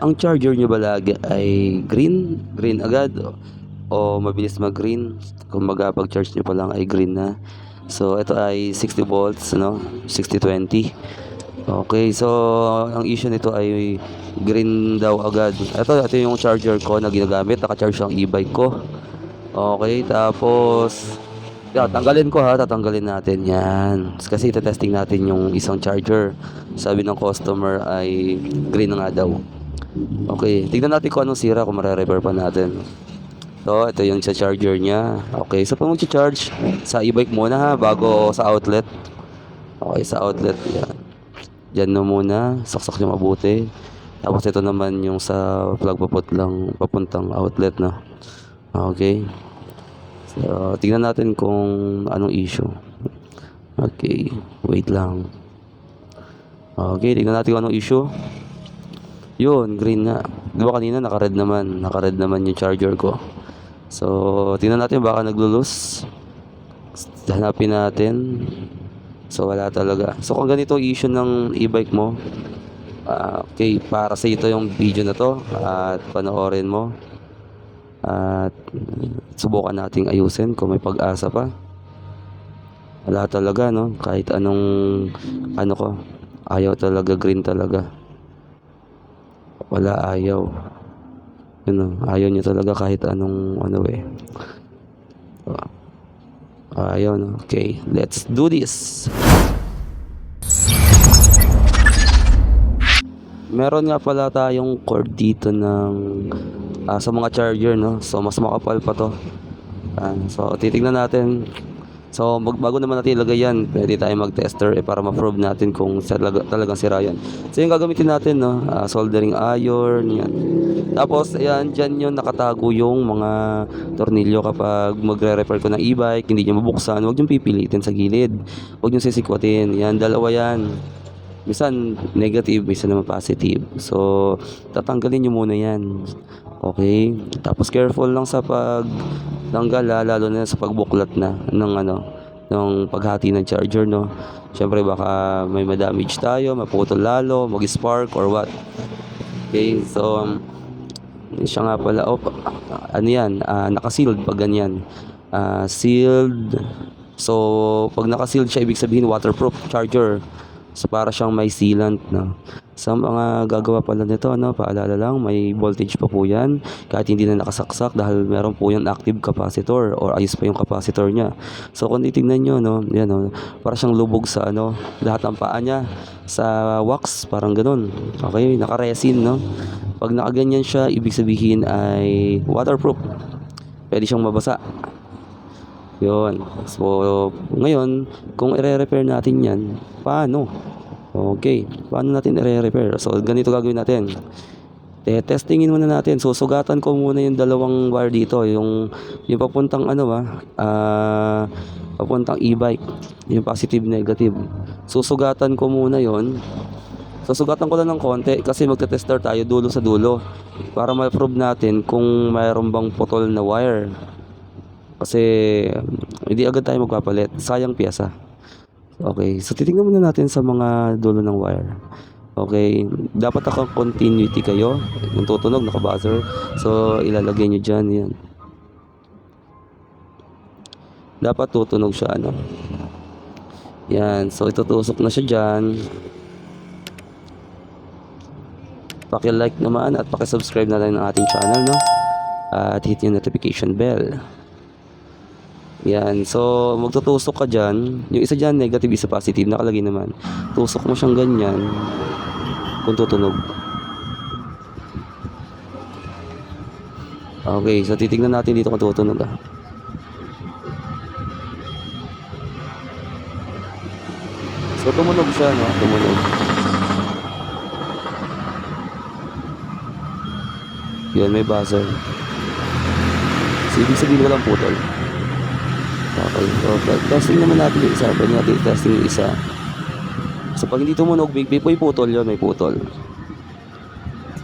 ang charger nyo ba lagi ay green? Green agad o mabilis mag-green? Kumbaga pag-charge nyo pa lang ay green na. So ito ay 60 volts, no? 60-20. Okay, so ang issue nito ay green daw agad. Ito yung charger ko na ginagamit. Naka-charge ang e-bike ko. Okay, tapos tanggalin ko ha, tatanggalin natin yan. Kasi testing natin yung isang charger. Sabi ng customer ay green na nga daw. Okay, tignan natin kung anong sira, kung mare-repair pa natin. So, ito yung sa charger niya. Okay, so pag mag-charge, sa e-bike muna ha, bago sa outlet. Okay, sa outlet, yan. Diyan na muna, saksak nyo mabuti. Tapos ito naman yung sa plug papuntang outlet na. Okay. So, tingnan natin kung anong issue. Okay, wait lang. Okay, tingnan natin kung anong issue. Yun, green na. Di ba kanina naka-red naman? Naka-red naman yung charger ko. So, tingnan natin baka naglo-lose. Hanapin natin. So, wala talaga. So, kung ganito issue ng e-bike mo, okay, para sa ito yung video na to at panoorin mo. At subukan nating ayusin kung may pag-asa pa. Wala talaga, no? Kahit anong ko, ayaw talaga, green talaga. Wala, ayaw. Ayaw niya talaga kahit anong ayaw, no? Okay, let's do this. Meron nga pala tayong cord dito ng sa mga charger, no? So mas makapal pa to. So titignan natin. So bago naman natin ilagay yan, pwede tayo mag-tester para ma-prove natin kung talagang sira yan. So yung gagamitin natin, no? Soldering iron, yan. Tapos ayan, dyan yun nakatago yung mga tornilyo. Kapag magre-repair ko ng e-bike, hindi nyo mabuksan, huwag nyo pipilitin sa gilid, huwag nyo sisikwatin. Yan, dalawa yan. Minsan negative, minsan naman positive. So tatanggalin nyo muna yan. Okay, tapos careful lang sa pagtanggal, lalo na sa pagbuklat na ng paghati ng charger, no. Syempre baka may ma-damage tayo, maputol lalo, mag-spark or what. Okay, so siya nga pala, yan, naka-sealed pag ganyan. Sealed. So pag naka-sealed siya, ibig sabihin waterproof charger. So para siyang may sealant, no. Sa mga gagawa pala nito, no, paalala lang, may voltage pa po yan kahit hindi na nakasaksak, dahil meron po yung active capacitor or ayos pa yung capacitor niya. So kung titingnan nyo, no, yan, no, para siyang lubog sa lahat ng paa niya sa wax, parang ganun. Okay, naka-resin, no. Pag nakaganyan siya, ibig sabihin ay waterproof, pwede siyang mabasa. Yun. So ngayon, kung i-repair natin yan, paano? Okay, paano natin i-repair? So ganito gagawin natin. Testingin muna natin. So sugatan ko muna yung dalawang wire dito, yung papuntang papuntang e-bike, yung positive negative. Susugatan ko muna yon. Susugatan ko lang ng konti kasi magte-tester tayo dulo sa dulo para ma-prove natin kung mayroon bang putol na wire. Kasi hindi agad tayo magpapalit, sayang piyesa. Okay, so titingnan muna natin sa mga dulo ng wire. Okay, dapat naka-continuity kayo. Yung tutunog, naka-buzzer. So ilalagay nyo dyan, yan. Dapat tutunog siya, yan, so itutusok na siya dyan. Paki-like naman at paki-subscribe na rin ng ating channel, no? At hit yung notification bell. Yan, so magtutusok ka dyan. Yung isa dyan negative, isa positive, nakalagay naman. Tusok mo siyang ganyan kung tutunog. Okay, so titignan natin dito kung tutunog, So tumunog siya, no? Tumunog. Yan, may buzzer. So ibig sabihin walang putol. Okay, so testing naman natin yung isa. Pwede natin testing yung isa. So pag hindi tumunog, may putol yun, may putol.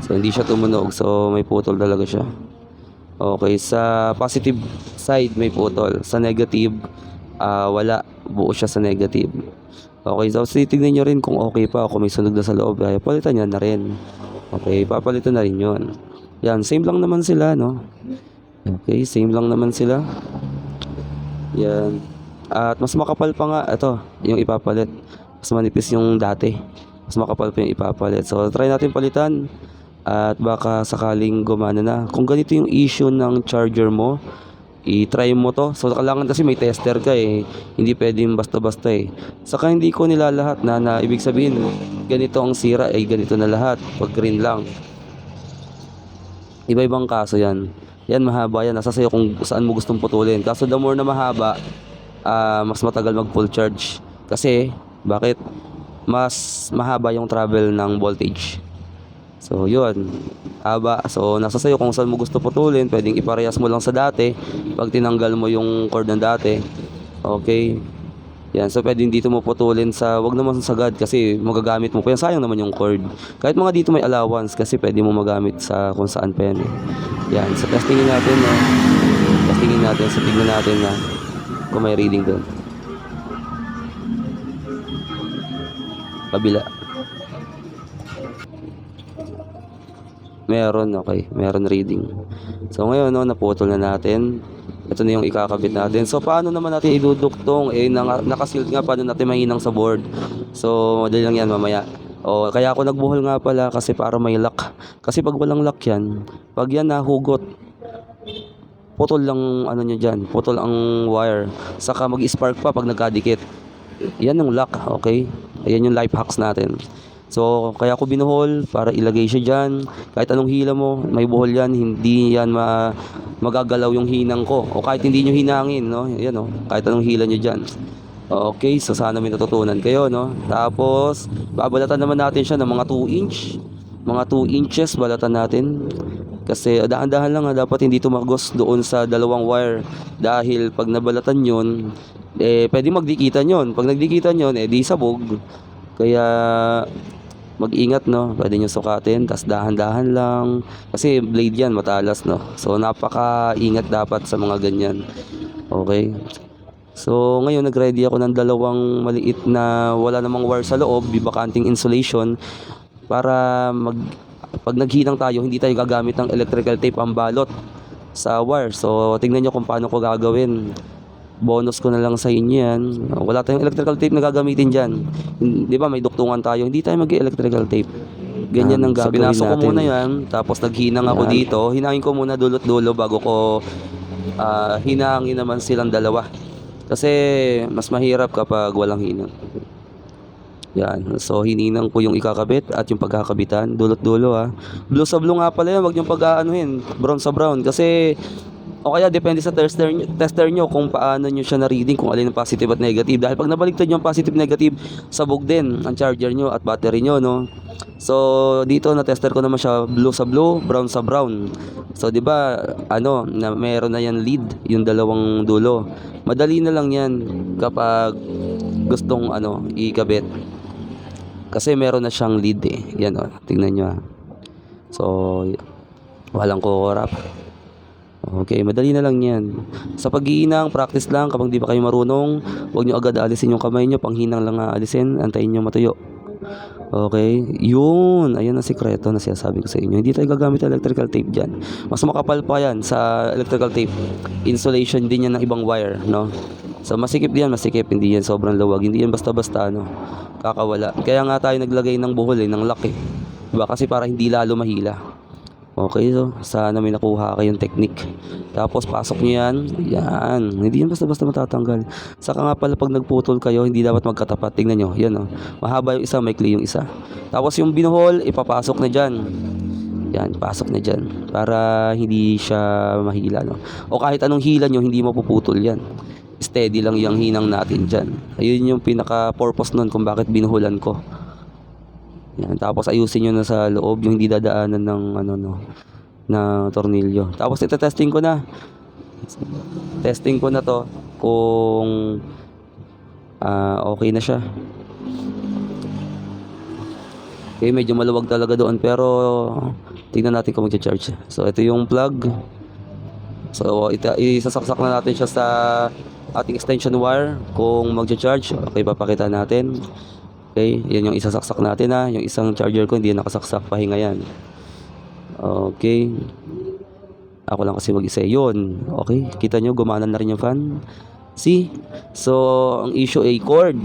So hindi siya tumunog, so may putol talaga siya. Okay, sa positive side may putol. Sa negative, wala. Buo siya sa negative. Okay, so titignan nyo rin kung okay pa, kung may sunog na sa loob, palitan nyo na rin. Okay, papalitan na rin yun. Yan, same lang naman sila, no? Okay, same lang naman sila. Yan. At mas makapal pa nga, ito, yung ipapalit. Mas manipis yung dati. Mas makapal pa yung ipapalit. So, try natin palitan. At baka sakaling gumana na. Kung ganito yung issue ng charger mo, i-try mo to. So, kailangan kasi may tester ka eh. Hindi pwedeng basta-basta eh. Saka hindi ko nilalahat na ibig sabihin, ganito ang sira eh, ganito na lahat. Pag green lang. Iba-ibang kaso yan. Yan mahaba yan. Nasa sayo kung saan mo gustong putulin. Kaso the more na mahaba, mas matagal mag full charge. Kasi, bakit? Mas mahaba yung travel ng voltage. So, yun. Haba. So, nasa sayo kung saan mo gusto putulin. Pwedeng iparehas mo lang sa dati. Pag tinanggal mo yung cord ng dati. Okay. Yan. So, pwedeng dito mo putulin sa, wag naman sagad kasi magagamit mo pa yan. Sayang naman yung cord. Kahit mga dito may allowance kasi pwede mo magamit sa kung saan pa yan. Yan. So, testingin natin. Testingin natin. So, tignan natin na kung may reading doon. Kabila. Meron, okay. Meron reading. So, ngayon, naputol na natin. Ito na yung ikakabit natin. So, paano naman natin iduduktong? Nakasilt nga, paano natin mahinang sa board? So, madali lang yan mamaya. Kaya ako nagbuhol nga pala kasi para may lock. Kasi pag walang lock yan, pag yan nahugot, putol lang nyo dyan. Putol ang wire. Saka mag-spark pa pag nagkadikit. Yan ang lock, okay? Ayan yung life hacks natin. So, kaya ako binuhol para ilagay siya dyan. Kahit anong hila mo, may buhol yan. Hindi yan magagalaw yung hinang ko. O kahit hindi nyo hinangin, no? Yan, kahit anong hila nyo dyan. Okay, so sana may natutunan kayo, no? Tapos, babalatan naman natin siya ng mga 2 inch. Mga 2 inches balatan natin. Kasi dahan-dahan lang dapat hindi tumagos doon sa dalawang wire. Dahil pag nabalatan yun, pwede magdikitan yun. Pag nagdikitan yun, di sabog. Kaya mag-ingat, no? Pwede nyo sukatin, tas dahan-dahan lang. Kasi blade yan, matalas, no? So, napaka-ingat dapat sa mga ganyan. Okay? So, ngayon, nag-ready ako ng dalawang maliit na wala namang wire sa loob, bibakanting insulation, para pag naghinang tayo, hindi tayo gagamit ng electrical tape ang balot sa wire. So, tingnan nyo kung paano ko gagawin. Bonus ko na lang sa inyo yan. Wala tayong electrical tape na gagamitin dyan. Di ba may duktungan tayo, hindi tayo mag-electrical tape. Ganyan ang gagawin natin. So pinasok ko muna yan, tapos naghinang ako dito. Hinangin ko muna dulot-dulo bago ko hinangin naman silang dalawa. Kasi mas mahirap kapag walang hinang. Yan. So hininang ko yung ikakabit at yung pagkakabitan. Dulot-dulo Blue sa blue nga pala yan. Huwag yung pag-aanuhin. Brown sa brown. Kasi o kaya depende sa tester nyo kung paano nyo siya na-reading, kung alin ang positive at negative. Dahil pag nabaliktad nyo ang positive negative, sabog din ang charger nyo at battery nyo, no? So, dito na-tester ko naman siya blue sa blue, brown sa brown. So, di ba, na meron na yan lead, yung dalawang dulo. Madali na lang yan kapag gustong, ikabit. Kasi meron na siyang lead eh. Yan, tingnan nyo So, walang kukurap. Okay, madali na lang yan. Sa pag-iinang, practice lang. Kapag di ba kayo marunong, huwag nyo agad alisin yung kamay nyo. Panghinang lang alisin. Antayin nyo matuyo. Okay, yun. Ayan ang sikreto na sinasabi ko sa inyo. Hindi tayo gagamit ng electrical tape dyan. Mas makapal pa yan sa electrical tape. Insulation din yan ng ibang wire, no? So masikip yan, masikip. Hindi yan sobrang luwag. Hindi yan basta-basta, kakawala. Kaya nga tayo naglagay ng buhol ng lock eh. Diba? Kasi para hindi lalo mahila. Okay, so sana may nakuha kayong technique. Tapos pasok nyo yan. Yan. Hindi yan basta-basta matatanggal. Saka nga pala pag nagputol kayo, hindi dapat magkatapat. Tingnan nyo. Yan Mahaba yung isa, maikli yung isa. Tapos yung binuhol, ipapasok na dyan. Yan, pasok na dyan. Para hindi siya mahila, O kahit anong hila nyo, hindi mapuputol yan. Steady lang yung hinang natin dyan. Ayun yung pinaka-purpose nun kung bakit binuhulan ko. Yan, tapos ayusin nyo na sa loob yung hindi dadaanan ng na tornilyo. Tapos ito-testing ko na. Testing ko na to kung okay na siya. Okay, medyo maluwag talaga doon pero tingnan natin kung magcha-charge. So ito yung plug. So isasaksak na natin siya sa ating extension wire kung magcha-charge. Okay, papakita natin. Okay, yan yung isasaksak natin ha. Yung isang charger ko hindi nakasaksak, pahinga yan. Okay. Ako lang kasi mag-isa yun. Okay, kita nyo gumana na rin yung fan. See? So, ang issue ay cord.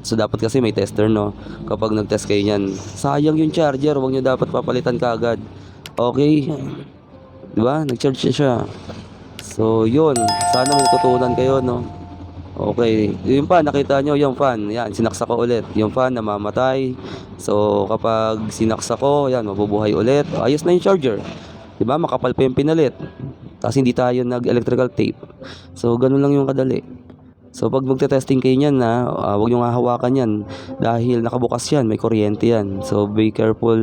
So, dapat kasi may tester, no? Kapag nag-test kayo niyan, sayang yung charger. Huwag nyo dapat papalitan kaagad. Okay? Diba? Nag-charge siya. So, yun. Sana may tutunan kayo, no? Okay. Yung fan, nakita nyo yung fan. Yan, sinaksak ko ulit. Yung fan, namamatay. So, kapag sinaksak ko, yan, mabubuhay ulit. Ayos na yung charger. Diba? Makapal pa yung pinalit. Tapos hindi tayo nag-electrical tape. So, ganun lang yung kadali. So, pag magte-testing kayo niyan na, huwag nyo nga hawakan yan. Dahil nakabukas yan, may kuryente yan. So, be careful.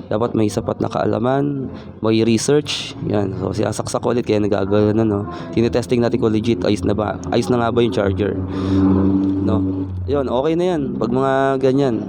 Dapat may sapat na kaalaman, may research. Yan. So, sinasaksak ko ulit kaya nagagano na, no? Tinetesting natin kung legit, ayos na ba? Ayos na nga ba yung charger? No? Yun, okay na yan. Pag mga ganyan.